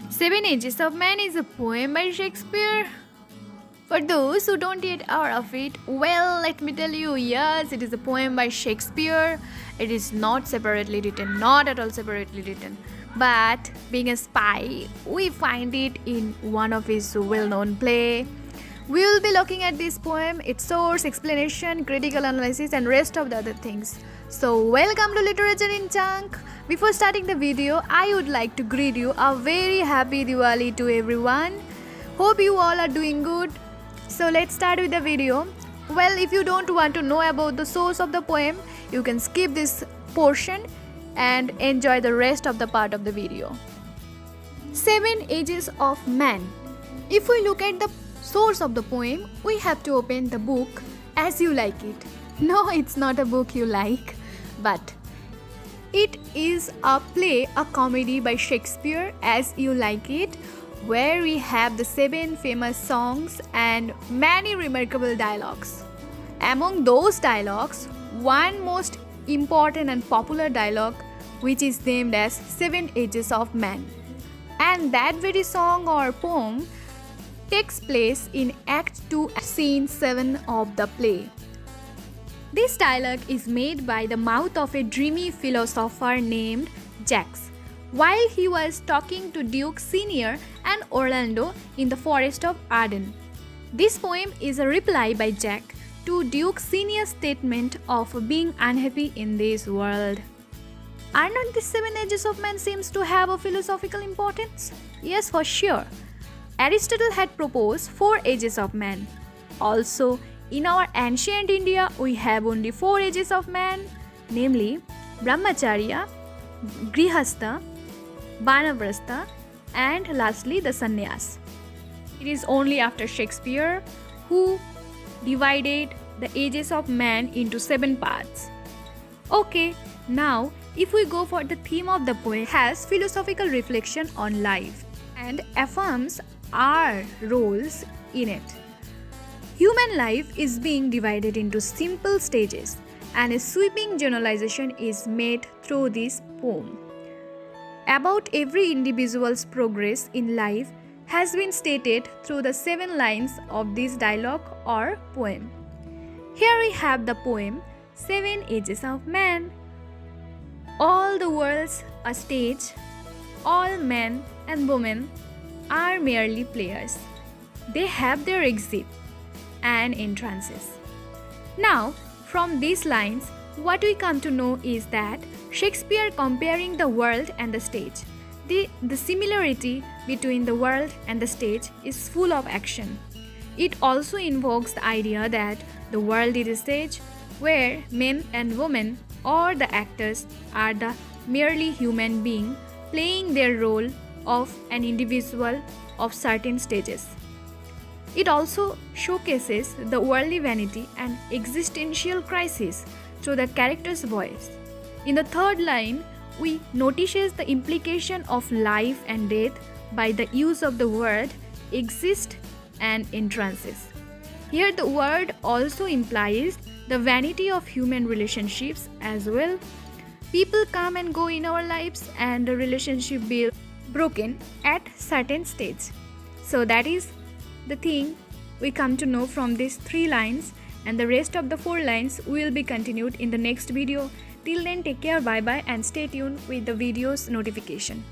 Seven Ages of Man is a poem by Shakespeare. For those who don't yet aware of it, well, let me tell you, yes, it is a poem by Shakespeare. It is not separately written, not at all separately written. But being a spy, we find it in one of his well-known play. We will be looking at this poem, its source, explanation, critical analysis, and rest of the other things. So, welcome to Literature in Chunk. Before starting the video, I would like to greet you a very happy Diwali to everyone. Hope you all are doing good. So let's start with the video. Well, if you don't want to know about the source of the poem, you can skip this portion and enjoy the rest of the part of the video. Seven Ages of Man. If we look at the source of the poem, we have to open the book As You Like It. No, it's not a book you like, but it is a play, a comedy by Shakespeare, As You Like It, where we have the 7 famous songs and many remarkable dialogues. Among those dialogues, one most important and popular dialogue, which is named as Seven Ages of Man. And that very song or poem takes place in Act 2, Scene 7 of the play. This dialogue is made by the mouth of a dreamy philosopher named Jacques, while he was talking to Duke Senior and Orlando in the forest of Arden. This poem is a reply by Jack to Duke Senior's statement of being unhappy in this world. Are not the 7 ages of man seems to have a philosophical importance? Yes, for sure. Aristotle had proposed 4 ages of man. Also, in our ancient India, we have only 4 ages of man, namely Brahmacharya, Grihastha, Vanaprastha, and lastly the Sannyas. It is only after Shakespeare who divided the ages of man into 7 parts. Okay, now if we go for the theme of the poem, has philosophical reflection on life and affirms our roles in it. Human life is being divided into simple stages, and a sweeping generalization is made through this poem. About every individual's progress in life has been stated through the 7 lines of this dialogue or poem. Here we have the poem 7 Ages of Man. All the world's a stage, all men and women are merely players. They have their exit and entrances. Now, from these lines, what we come to know is that Shakespeare comparing the world and the stage. The similarity between the world and the stage is full of action. It also invokes the idea that the world is a stage where men and women or the actors are the merely human being playing their role of an individual of certain stages. It also showcases the worldly vanity and existential crisis through the character's voice. In the third line, we notices the implication of life and death by the use of the word exist and entrances. Here the word also implies the vanity of human relationships as well. People come and go in our lives and the relationship be broken at certain stage. So that is the thing we come to know from these 3 lines, and the rest of the 4 lines will be continued in the next video. Till then, take care, bye bye, and stay tuned with the video's notification.